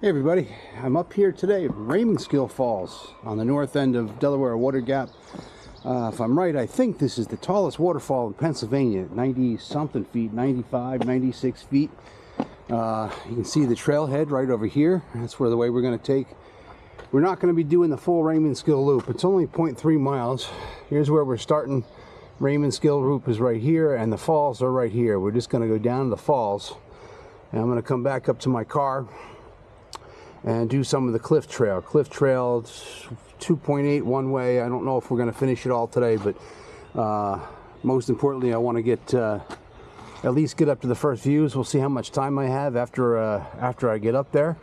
Hey everybody, I'm up here today at Raymonskill Falls on the north end of Delaware Water Gap. If I'm right, I think this is the tallest waterfall in Pennsylvania, 90 something feet, 95, 96 feet. You can see the trailhead right over here. That's where the way we're going to take. We're not going to be doing the full Raymonskill loop. It's only 0.3 miles. Here's where we're starting. Raymonskill loop is right here and the falls are right here. We're just going to go down to the falls and I'm going to come back up to my car and do some of the cliff trail. Cliff trail 2.8 one way. I don't know if we're going to finish it all today, but most importantly, I want to get at least get up to the first views. We'll see how much time I have after I get up there.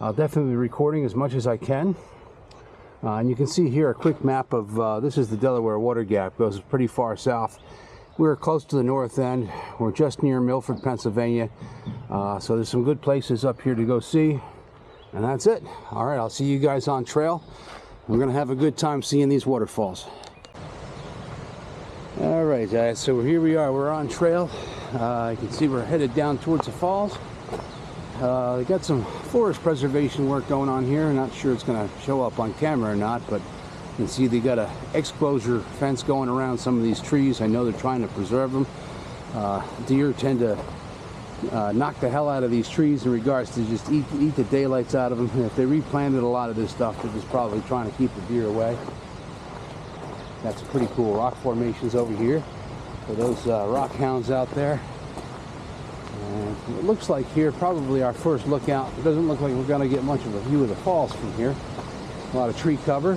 I'll definitely be recording as much as I can. And you can see here a quick map of this is the Delaware Water Gap. It goes pretty far south. We're close to the north end. We're just near Milford, Pennsylvania. So there's some good places up here to go see. And that's it. All right, I'll see you guys on trail. We're gonna have a good time seeing these waterfalls. All right, guys, so here we are. We're on trail. You can see we're headed down towards the falls. They got some forest preservation work going on here. I'm not sure it's gonna show up on camera or not, but you can see they got a exclosure fence going around some of these trees. I know they're trying to preserve them. Deer tend to knock the hell out of these trees in regards to just eat the daylights out of them. And if they replanted a lot of this stuff, they're just probably trying to keep the deer away. That's pretty cool rock formations over here for those rock hounds out there. And it looks like here probably our first lookout. It doesn't look like we're going to get much of a view of the falls from here. A lot of tree cover.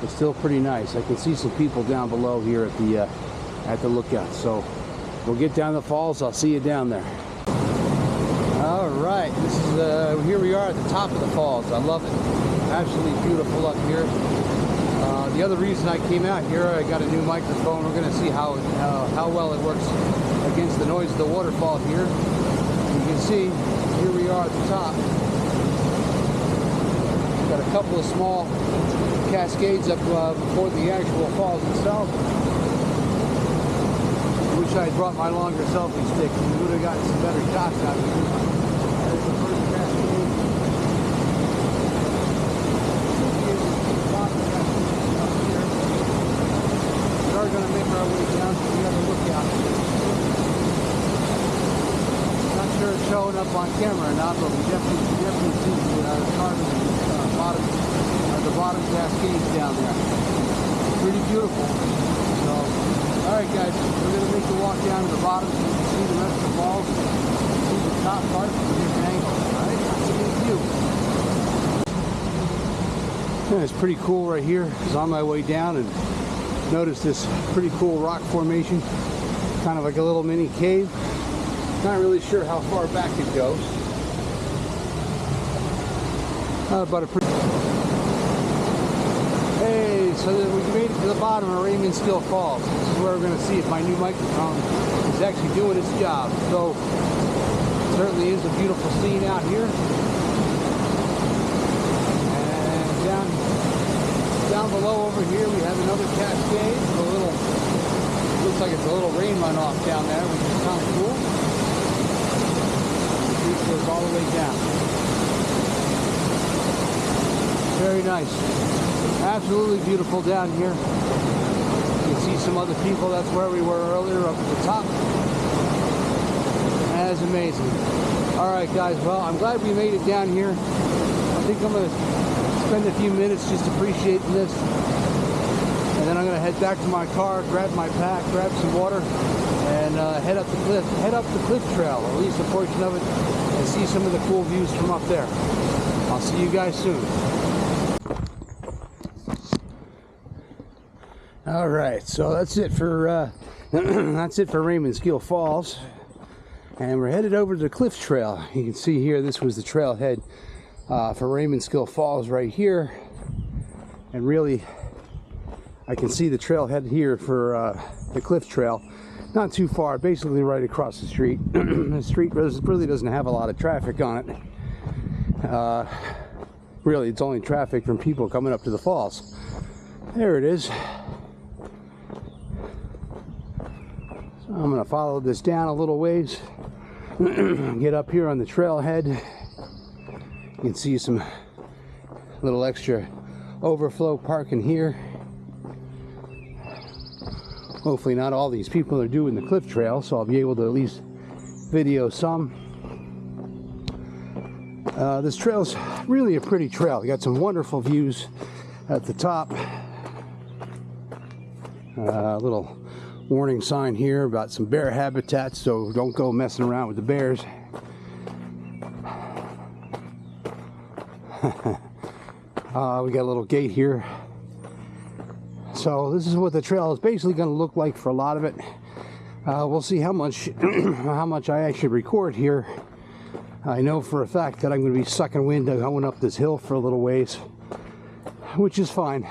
It's still pretty nice. I can see some people down below here at the lookout. So we'll get down the falls. I'll see you down there. All right, this is here we are at the top of the falls. I love it. Absolutely beautiful up here. The other reason I came out here, I got a new microphone. We're going to see how well it works against the noise of the waterfall here. You can see here we are at the top. Got a couple of small cascades up before the actual falls itself. Wish I had brought my longer selfie stick. We would have gotten some better shots out of it. There's the first cascade. We are going to make our way down to the other lookout. Not sure it's showing up on camera or not, but we definitely see the bottom cascades down there. Pretty beautiful. So, all right, guys, we're going to make the walk down to the bottom so you can see the rest of the falls, see the top part from different angles. All right, I'll see you. Yeah, it's pretty cool right here. I was on my way down and noticed this pretty cool rock formation, kind of like a little mini cave. Not really sure how far back it goes. But a pretty... Hey, so we made it to the bottom of Raymonskill Falls. This is where we're going to see if my new microphone is actually doing its job. So, it certainly is a beautiful scene out here. And down below over here we have another cascade. Looks like it's a little rain runoff down there, which is kind of cool. The creek goes all the way down. Very nice. Absolutely beautiful down here. You can see some other people. That's where we were earlier up at the top. That is amazing. All right, guys. Well, I'm glad we made it down here. I think I'm going to spend a few minutes just appreciating this. And then I'm going to head back to my car, grab my pack, grab some water, and head up the cliff trail, at least a portion of it, and see some of the cool views from up there. I'll see you guys soon. All right, so that's it for Raymonskill Falls, and we're headed over to the cliff trail. You can see here this was the trailhead for Raymonskill Falls right here, and really I can see the trailhead here for the cliff trail. Not too far, basically right across the street. The street really doesn't have a lot of traffic on it. Really, it's only traffic from people coming up to the falls. There it is. I'm going to follow this down a little ways, get up here on the trailhead, You can see some little extra overflow parking here. Hopefully not all these people are doing the cliff trail, so I'll be able to at least video some. This trail's really a pretty trail. You got some wonderful views at the top. A little warning sign here about some bear habitats, so don't go messing around with the bears. We got a little gate here. So this is what the trail is basically going to look like for a lot of it. We'll see how much how much I actually record here. I know for a fact that I'm going to be sucking wind going up this hill for a little ways, which is fine.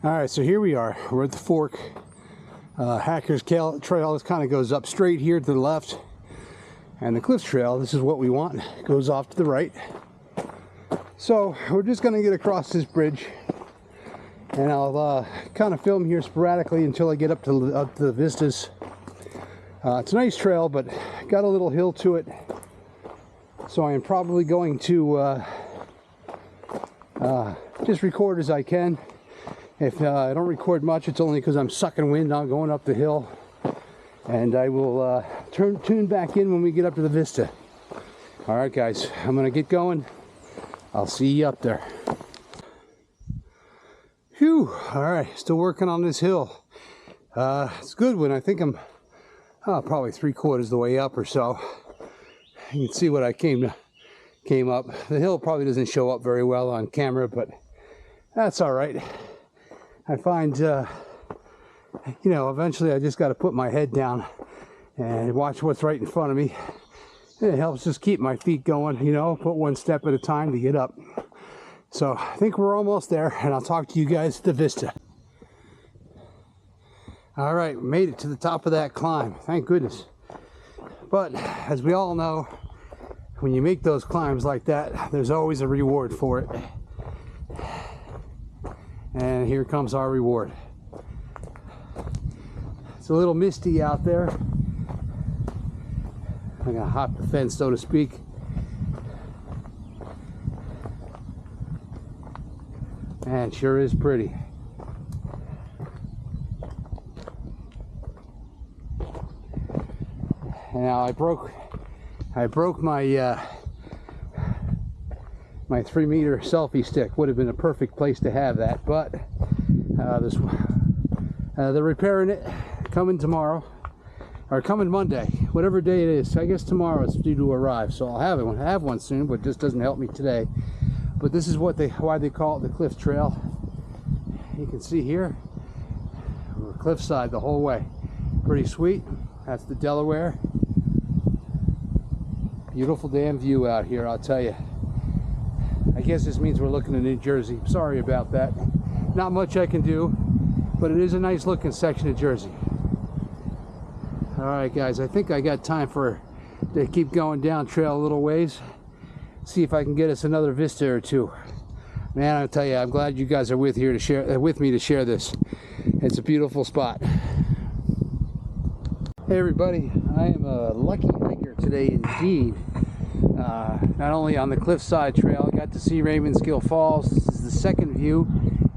Alright, so here we are. We're at the fork. Hacker's Trail, this kind of goes up straight here to the left. And the cliff trail, this is what we want, goes off to the right. So we're just going to get across this bridge. And I'll kind of film here sporadically until I get up to the vistas. It's a nice trail, but got a little hill to it. So I am probably going to just record as I can. If I don't record much, it's only because I'm sucking wind on going up the hill. And I will tune back in when we get up to the vista. All right, guys, I'm going to get going. I'll see you up there. Whew, all right, still working on this hill. It's good when I think I'm probably 3/4 the way up or so. You can see what I came up. The hill probably doesn't show up very well on camera, but that's all right. I find, you know, eventually I just got to put my head down and watch what's right in front of me. It helps just keep my feet going, you know, put one step at a time to get up. So I think we're almost there, and I'll talk to you guys at the vista. All right, made it to the top of that climb. Thank goodness. But as we all know, when you make those climbs like that, there's always a reward for it. And here comes our reward. It's a little misty out there. I'm gonna hop the fence, so to speak. Man, sure is pretty. Now I broke my my 3-meter selfie stick. Would have been a perfect place to have that, but they're repairing it, coming tomorrow or coming Monday, whatever day it is. I guess tomorrow it's due to arrive, so I'll have one soon, but it just doesn't help me today. But this is why they call it the cliff trail. You can see here we're cliffside the whole way. Pretty sweet. That's the Delaware. Beautiful damn view out here, I'll tell you. I guess this means we're looking at New Jersey. Sorry about that. Not much I can do, but it is a nice looking section of Jersey. All right, guys, I think I got time to keep going down trail a little ways. See if I can get us another vista or two. Man, I'll tell you, I'm glad you guys are with me to share this. It's a beautiful spot. Hey everybody, I am a lucky hiker today indeed. Not only on the cliffside trail, I got to see Raymonskill Falls. This is the second view,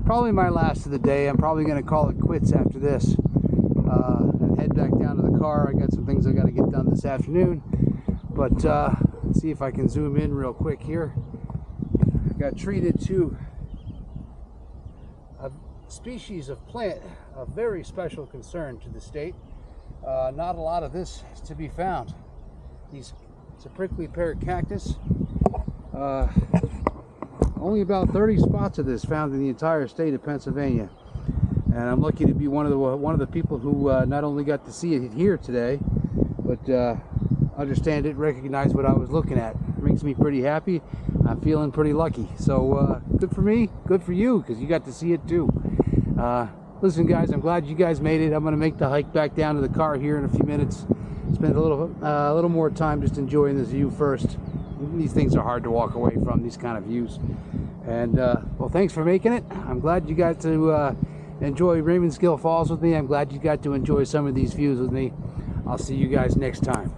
probably my last of the day. I'm probably going to call it quits after this and head back down to the car. I got some things I got to get done this afternoon, but let's see if I can zoom in real quick here. I got treated to a species of plant of very special concern to the state. Not a lot of this is to be found. It's a prickly pear cactus. Only about 30 spots of this found in the entire state of Pennsylvania, and I'm lucky to be one of the people who not only got to see it here today, but understand it, recognize what I was looking at. It makes me pretty happy. I'm feeling pretty lucky. So good for me, good for you, because you got to see it too. Listen, guys, I'm glad you guys made it. I'm going to make the hike back down to the car here in a few minutes. Spend a little more time just enjoying this view first. These things are hard to walk away from, these kind of views. And well, thanks for making it. I'm glad you got to enjoy Raymonskill Falls with me. I'm glad you got to enjoy some of these views with me. I'll see you guys next time.